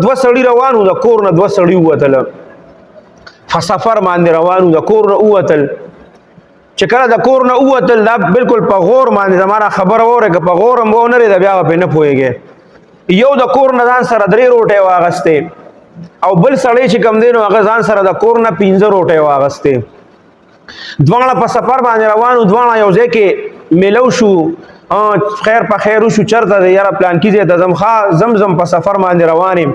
دوه سړي روانو د کور نه دوه سړي ووتل په سفر باندې روانو د کور نه ووتل چې کله د کور نه ووتل دا بالکل په غور باندې زماره خبره وره که په غور هم ونه لري د بیا په نه پوهېږي یو د کور نه ځان سره 3 روټۍ واغستې او بل سړی چې کم دی نو هغه ځان سره د کور نه 15 روټۍ واغستې دواړه په سفر باندې روانو دواړه یو ځای کې میلو شو خیر په خیر شو چرته دی یاره پلان کیږي د زمزم په سفر باندې روان یم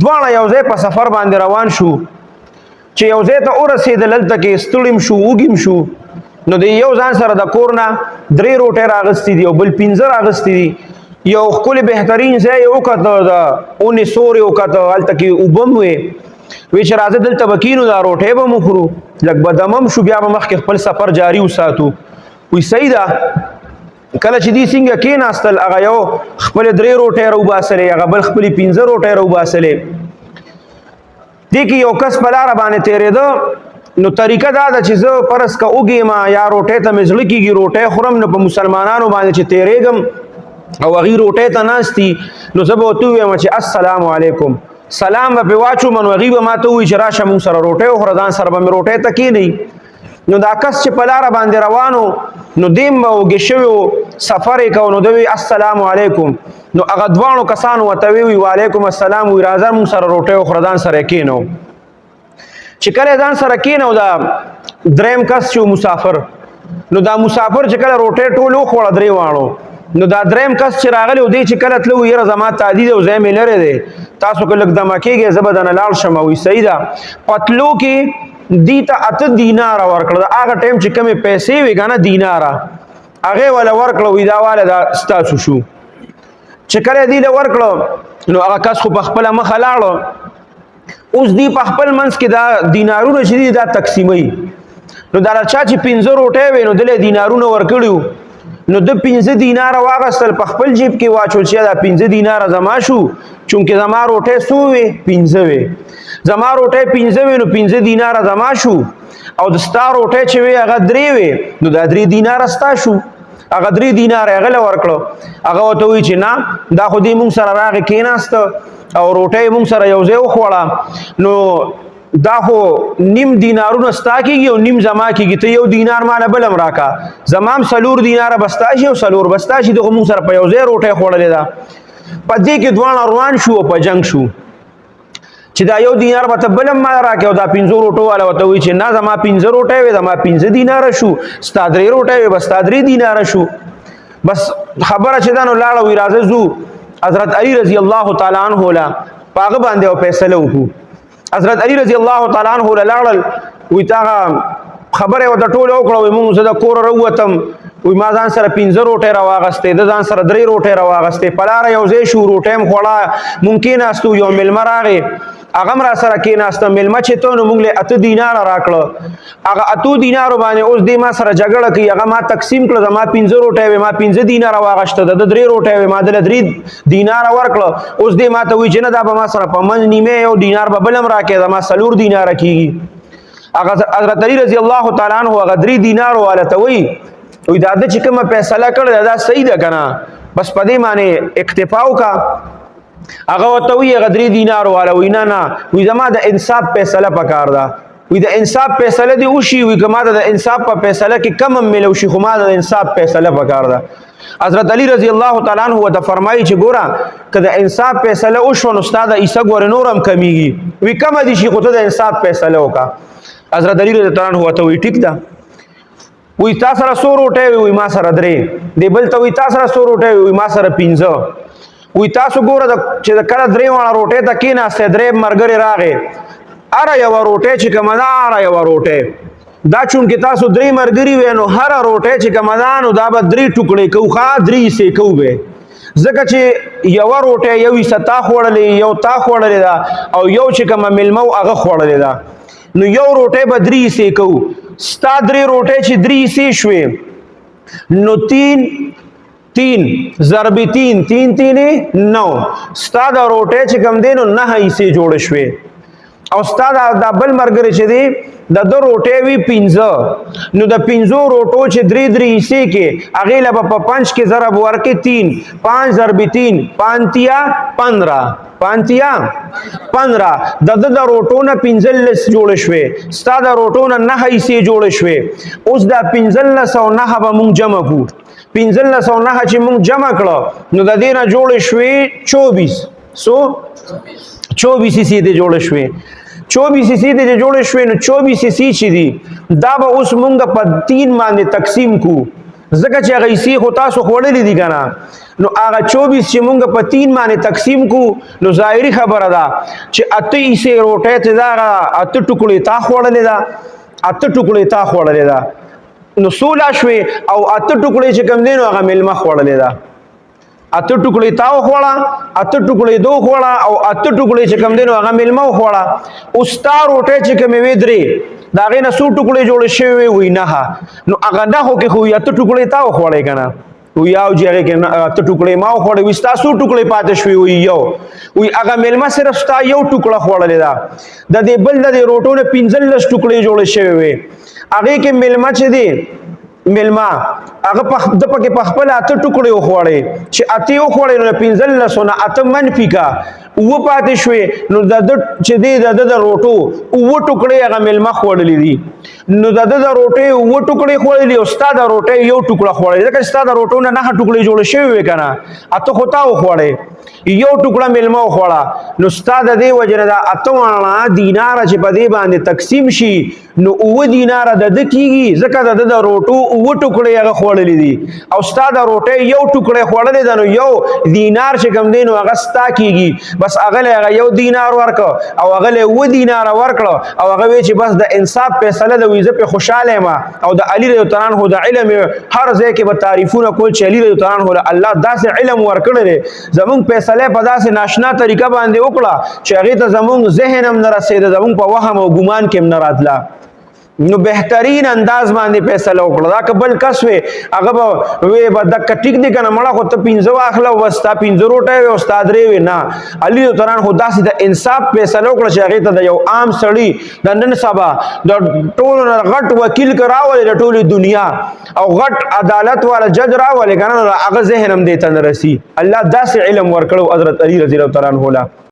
دواړه یو ځای په سفر باندې روان شو چې یو ځای ته ورسېدل هلته کې ستړیم شو وږیم شو نو د یو ځان سره د کور نه 3 روټۍ راغستې دي او بل 15 راغستې دي یو ښکلی بهترین ځای یې وکته د اونې سورې وکته هلته کې اوبه هم وې وی چې راځه دلته به کینو دا روټۍ به مو خورو لږ به دمم شو بیا به مخکې خپل سفر جاري وساتو وی صحیح ده کله چې دې څنګه کېناستل هغه یو خپلې 3 روټۍ راوباسلې هغه بل خپلې 15 روټۍ راوباسلې دې کې یو کس په لاره باندې تېرېده نو طریقه دا ده چې زه فرض که وږې ما یا روټۍ ته مې زړه کېږي روټۍ خورم نو په مسلمانانو باندې چې تېرېږم او هغې روټۍ ته ناست دي نو زه به ورته ووایم چې السلام علیکم سلام به پرې واچوم نو هغې به ما ته ووایي چې راشه مونږ سره روټۍ وخوره ځان سره به مې روټۍ ته کښېنئ نو دا کس چې په لاره باندې روانو نو دیم به وږې شوي سفر یې کوو نو ده وی السلام علیکم نو هغه دواړو کسانو ورته وی وعلیکم السلام وی راځه مونږ سره روټۍ وخوره ځان سره یې کښېنو چې کله ځان سره کېنو دا دریم کس چې مسافر نو دا مسافر چې کله روټۍ ټول وخوړه 3 واړو نو دا دریم کس چې راغلی و دی چې کله تلو یاره زما تعدید او ځای مې لرې دی تاسو که لږ دمه کېږئ زه به دنه لاړ شم وایي صحیح ده په تلو کې دې ته 8 دیناره ورکړه د هغه ټایم چې کمې پیسې وې که نه دیناره هغې وله ورکړه وایي دا واله دا ستاسو شو چې کله دې له ورکړه نو هغه کس خو په خپله مخه لاړه اوس دی په خپل منځ کې دا دینارونه چې دي دا تقسیموي نو دا چا چې 15 روټۍ وې نو دله دینارونه ورکړي نو د 15 دیناره واغستل په خپل جیب کې واچول چې دا 15 دیناره زما شو چونکې زما روټۍ څو وې 15 وې زما روټۍ 15 وې نو 15 دیناره زما شو او د ستا روټۍ چې وې هغه 3 وې نو دا 3 دیناره ستا شو هغه 3 دیناره هغه له ورکړه هغه ورته وایي چې نه دا خو دې مونږ سره راغې کېناسته او روټۍ مونږ سره یو ځای وخوړه نو دا خو نیم دینارونه ستا کېږي او نیم زما کېږي ته 1 دینار ماله بل هم راکا زما هم 4 دیناره به ستا شي او 4 به ستا شي دغه مونږ سره په یو ځای روټۍ خوړلې ده په دې کې دواړه روان شو او په جنګ شو چې دا 1 دینار به ته بل هم ماله راکې او دا 15 روټو والا ورته وایي چې نه زما 15 روټۍ وې زما 15 دیناره شو ستا 3 روټۍ وې به ستا 3 دیناره شو بس خبره چې دا نو لاړه وایي راځه ځو حضرت علی رضی الله تعالی عنہ له پاغه باندې او فیصله وکړو حضرت علی رضی الله تعالی عنہ له لاړل وی تا خبره و د ټولو وکړو موږ زه د کور راوتم وی ما ځان سره 15 روټۍ راواغستې د ځان سره 3 روټۍ راواغستې په لاره یو ځای شو روټۍ م خوړه ممکن استو یو ملمه راغې هغه را سره کېناسته ملمه چې ته نو موږ له 8 دیناره راکړه هغه 8 دینارو باندې اوس دې ما سره جګړه کوي هغه ما تقسیم کړه زما 15 روټۍ وې ما 15 دیناره واغشته د 3 روټۍ وې ما دله 3 دیناره ورکړه اوس دې ما ته وایي چې نه دا به ما سره په منځ نیمه 1 دینار به بل هم راکړې زما 4 دیناره کېږي هغه حضرت علی رضی الله تعالی عنہ هغه 3 دینارو والا ته وایي دا د چې کومه فیصله کړې دا صحیح ده که نه بس په دې باندې اکتفا وکړه هغه ورته وایي هغه 3 دینارو والا وایي نه نه وایي زما د انصاف فیصله پکار ده وایي د انصاف فیصله دې وشي وایي که ما د انصاف په فیصله کې کم هم میلو شي خو ما د انصاف فیصله پکار ده حضرت علی رضی الله تعالی عنہ ورته فرمایي چې ګوره که د انصاف فیصله وشوه نو ستا د عیسی ګورې نور هم کمیږي وایي کمه دي شي خو ته د انصاف فیصله وکړه حضرت علی رضی الله عنہ ورته وایي ټیک ده وی تا سره 100 روټۍ وی ما سره 3 دی بل ته وی تا سره 100 روټۍ وی ما سره 15 وی تاسو ګوره چې د کله 3 واړه روټۍ ته کېناسته 3 مرګري راغې اره یو روټۍ چې کومه ده اره یو روټۍ دا چونکې تاسو 3 مرګري وې نو هر روټۍ چې کومه ده نو دا به 3 ټوکړې کوو ښه 3 حصې کوو به ځکه چې یو روټۍ یو حصه تا خوړلې یو تا خوړلې ده او یو چې کومه میلمه هغه خوړلې ده نو یو روټۍ به 3 حصې کوو ستا 3 روټۍ چې 3 حصې شوې نو 3 ضرب 3 3 9 ستا د روټۍ چې کوم دی نو 9 حصې جوړې شوې او استاد دا بل مرګره چې دی د دو روټې وی 15 نو د 15 روټو چې درې درې حصے کې هغه لا په 5 کې ضرب ورکې 3 5 ضرب 3 پانتیا 15 پانتیا 15 د روټو نه 15 جوړ شوې ستا د روټو نه 9 حصے جوړ شوې اوس دا 1509 به مونږ جمع کو 1509 چې مونږ جمع کړو نو د دې نه جوړ شوې 24 24 حصے دې جوړ شوې 24 حصے دې جوړ شوې نو 24 حصے چې دي دا به اوس مونږ په 3 باندې تقسیم کو ځکه چې هغه حصے خو تاسو خوړلې دي کنه نو هغه 24 چې مونږ په 3 باندې تقسیم کو نو ظاهري خبره ده چې اته حصے روټه ته دا اته ټوکړې تا خوړلې ده اته ټوکړې تا خوړلې ده نو 16 شوې او اته ټوکړې چې کم دي نو هغه ملما خوړلې ده اته ټوکړې تاو خوړه اته ټوکړې دو خوړه او اته ټوکړې چې کم دینو هغه ملما خوړه او ستا روټه چې کم وی درې دا غي نه سو ټوکړې جوړ شوی وي نه نو هغه نه هو کې خو اته ټوکړې تاو خوړې کنه و یاو چې هغه کې اته ټوکړې ما خوړې وستا سو ټوکړې پاتې شوی وي یو وي هغه ملما صرف ستا یو ټوکړه خوړلې ده د دې بل د روټو نه 15 ټوکړې جوړ شوی وي هغه کې ملما چې دی ملما هغه د پکې په خپل اته ټوکړې وخوړې چې اته وخوړې نو 15 نه اته منفي کا و پاتې شوې نو د چې دی د روټو و ټوکړې هغه ملما خوړلې دي نو د روټې و ټوکړې خوړلې او ستا د روټې یو ټوکړه خوړلې ځکه ستا د روټو نه 9 ټوکړې جوړ شوی وي کنه اته خو تا وخوړې یو ټوکړه ملما وخوړه نو ستا د دې وجه دا اته دینار چې په دې باندې تقسیم شي نو 9 دینار د کیږي ځکه د روټو و ټوکړې هغه خوړلې دي او ستا د روټې یو ټوکړه خوړلې ده نو یو دینار چې کم دی نو هغه ستا کیږي بس هغه یو دینار ورکړه او هغه و دینار ورکړه او هغه چې بس د انصاف فیصله د ویزه په خوشاله ما او د علی رضی الله عنه د علم هر ځای کې به تعریفونه کول چې علی رضی الله عنه الله داسې علم ورکړي زمونږ فیصله په داسې ناشنا طریقه باندې وکړه چې هغه ته زمونږ ذهن هم نه رسید زمونږ په وهم او ګمان کې هم نه راتله نو بهترین انداز باندې فیصله وکړه دا قبل کس وي هغه به وي به د ټیک دی کنه مړه خو ته 15 اخله وستا 15 روټه وي استاد ری وي نه علي تران خو داسې د انصاف فیصله وکړه چې هغه ته د یو عام سړی د نن سبا د ټول غټ وکیل کراول د ټول دنیا او غټ عدالت والا جج راول کنه هغه ذهن هم دې ته رسی الله داسې علم ورکړو حضرت علي رضی الله تعالی عنہ